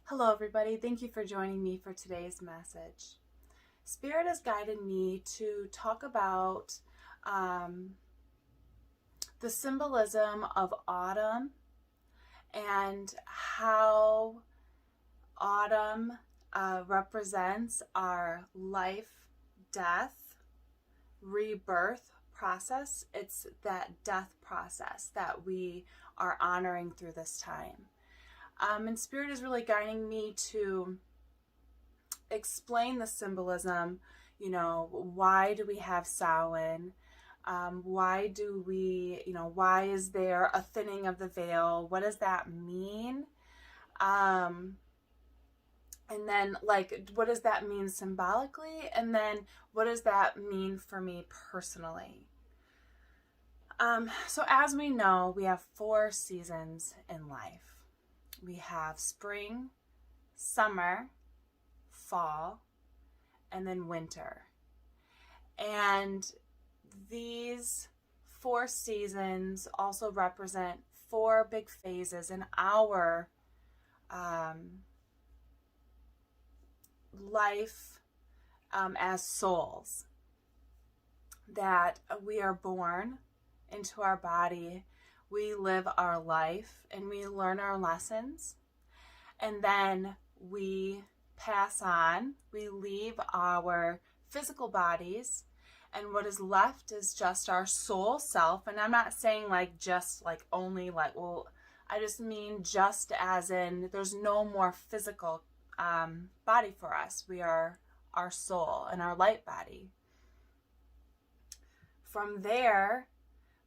Hello, everybody. Thank you for joining me for today's message. Spirit has guided me to talk about the symbolism of autumn and how autumn represents our life, death, rebirth process. It's that death process that we are honoring through this time. And Spirit is really guiding me to explain the symbolism. Why do we have Samhain? Why do we, why is there a thinning of the veil? What does that mean? And then, what does that mean symbolically? And then, what does that mean for me personally? So as we know, we have 4 seasons in life. We have spring, summer, fall, and then winter. And these 4 seasons also represent 4 big phases in our life as souls. That we are born into our body, we live our life, and we learn our lessons, and then we pass on, we leave our physical bodies, and what is left is just our soul self. And I'm not saying only I just mean just as in there's no more physical body for us. We are our soul and our light body. From there,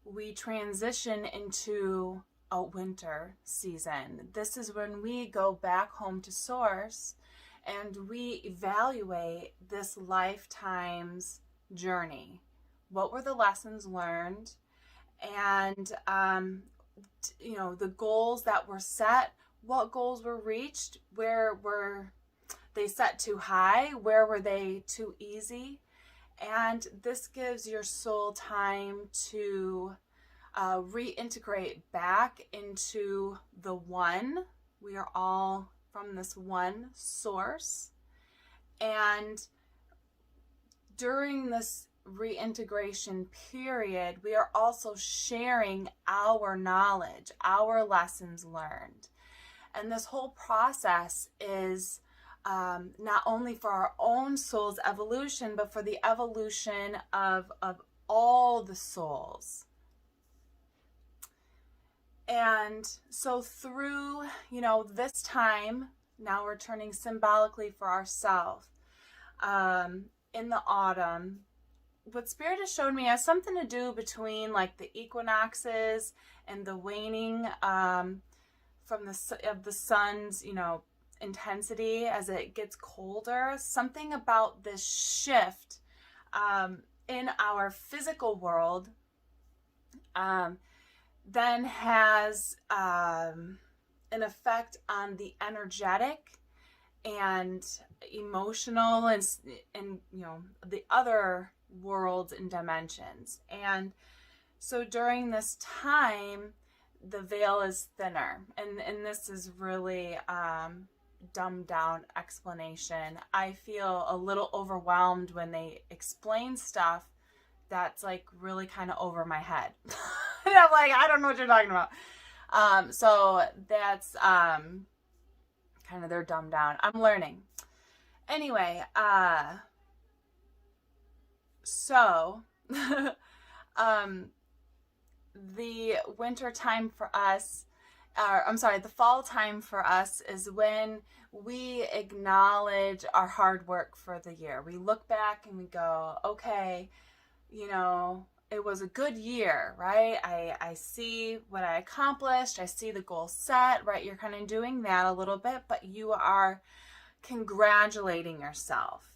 we transition into a winter season. This is when we go back home to source and we evaluate this lifetime's journey. What were the lessons learned? And, the goals that were set, what goals were reached? Where were they set too high? Where were they too easy? And this gives your soul time to reintegrate back into the one. We are all from this one source. And during this reintegration period, we are also sharing our knowledge, our lessons learned. And this whole process is not only for our own soul's evolution, but for the evolution of all the souls. And so through, this time, now we're turning symbolically for ourselves. In the autumn, what Spirit has shown me has something to do between the equinoxes and the waning of the sun's, intensity as it gets colder. Something about this shift in our physical world then has an effect on the energetic and emotional and the other worlds and dimensions. And so during this time, the veil is thinner, and this is really dumbed down explanation. I feel a little overwhelmed when they explain stuff that's really kind of over my head. And I'm I don't know what you're talking about. So that's kind of they're dumbed down. I'm learning. Anyway, so the winter time for us, the fall time for us is when we acknowledge our hard work for the year. We look back and we go, okay, it was a good year, right? I see what I accomplished. I see the goal set, right? You're kind of doing that a little bit, but you are congratulating yourself,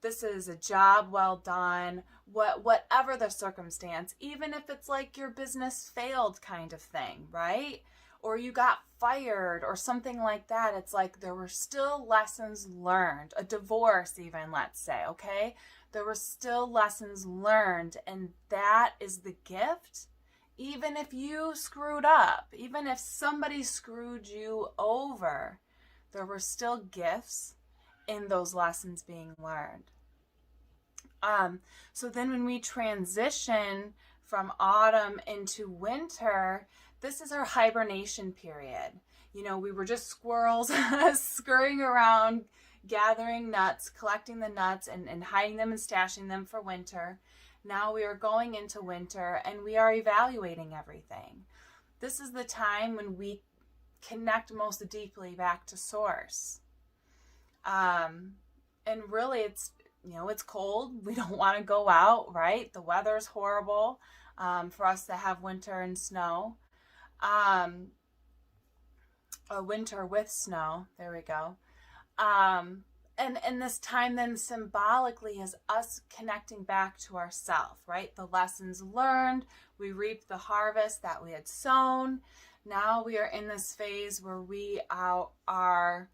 This is a job well done, whatever the circumstance, even if it's your business failed kind of thing, right? Or you got fired or something like that. It's there were still lessons learned, a divorce even, let's say, okay? There were still lessons learned, and that is the gift. Even if you screwed up, even if somebody screwed you over, there were still gifts in those lessons being learned. So then when we transition from autumn into winter, this is our hibernation period. You know, we were just squirrels scurrying around, gathering nuts, collecting the nuts and hiding them and stashing them for winter. Now we are going into winter and we are evaluating everything. This is the time when we connect most deeply back to source. And really it's, you know, it's cold. We don't want to go out, right? The weather's horrible for us to have winter and snow. A winter with snow. There we go. And this time then symbolically is us connecting back to ourself, right? The lessons learned, we reap the harvest that we had sown. Now we are in this phase where we are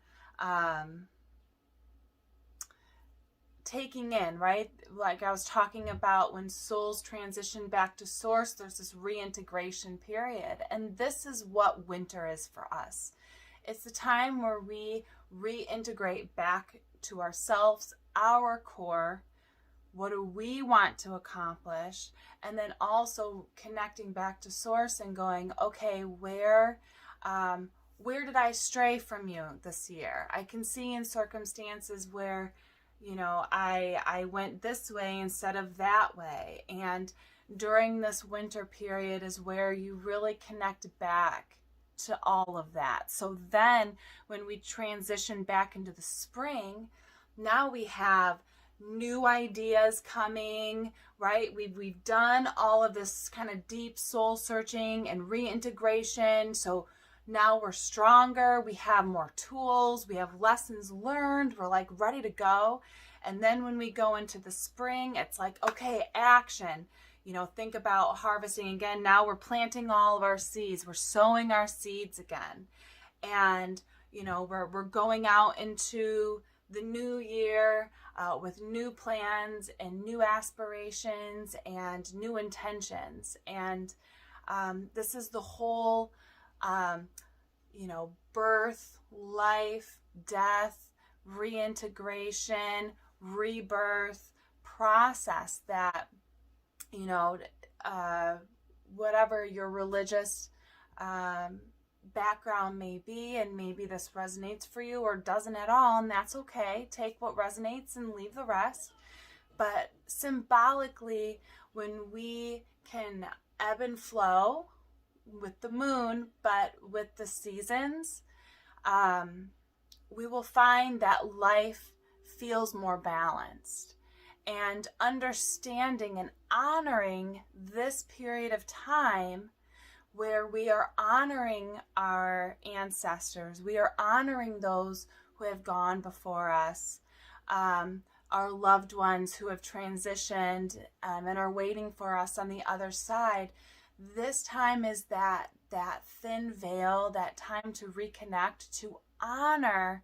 taking in, right? Like I was talking about when souls transition back to source, there's this reintegration period. And this is what winter is for us. It's the time where we reintegrate back to ourselves, our core. What do we want to accomplish? And then also connecting back to source and going, okay, where did I stray from you this year? I can see in circumstances where, you know, I went this way instead of that way. And during this winter period is where you really connect back to all of that. So then when we transition back into the spring, now we have new ideas coming, right? We've done all of this kind of deep soul searching and reintegration. So now we're stronger, we have more tools, we have lessons learned, we're like ready to go. And then when we go into the spring, it's like, okay, action. You know, think about harvesting again. Now we're planting all of our seeds. We're sowing our seeds again. And, you know, we're going out into the new year with new plans and new aspirations and new intentions. And this is the whole, you know, birth, life, death, reintegration, rebirth process that, you know, whatever your religious background may be, and maybe this resonates for you or doesn't at all, and that's okay. Take what resonates and leave the rest. But symbolically, when we can ebb and flow with the moon, but with the seasons, we will find that life feels more balanced. And understanding and honoring this period of time where we are honoring our ancestors, we are honoring those who have gone before us, our loved ones who have transitioned and are waiting for us on the other side. This time is that thin veil, that time to reconnect, to honor.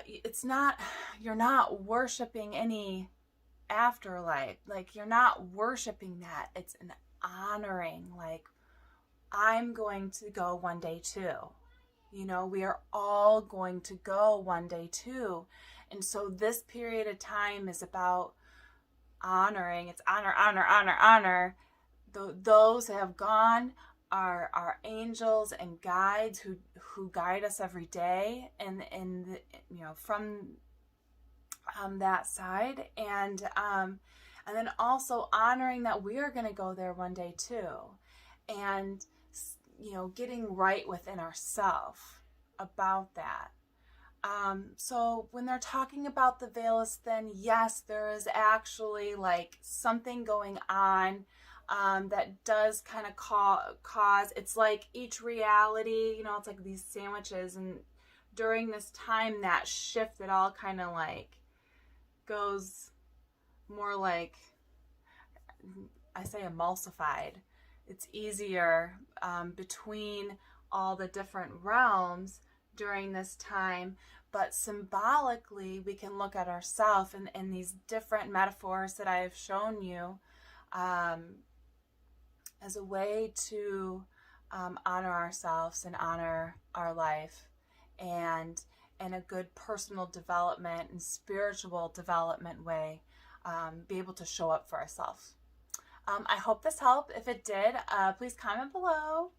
It's not, you're not worshiping any afterlife. Like, you're not worshiping that. It's an honoring. Like, I'm going to go one day too. You know, we are all going to go one day too. And so this period of time is about honoring. It's honor, honor, honor, honor. Those that have gone are our angels and guides who guide us every day, and you know, from that side, and then also honoring that we are going to go there one day too, and, you know, getting right within ourselves about that. So when they're talking about the veil is thin, yes, there is actually like something going on that does kind of cause, it's like each reality, you know, it's like these sandwiches, and during this time, that shift, it all kind of like goes more like, I say emulsified. It's easier between all the different realms during this time, but symbolically we can look at ourselves in these different metaphors that I have shown you as a way to honor ourselves and honor our life and in a good personal development and spiritual development way, be able to show up for ourselves. I hope this helped. If it did, please comment below.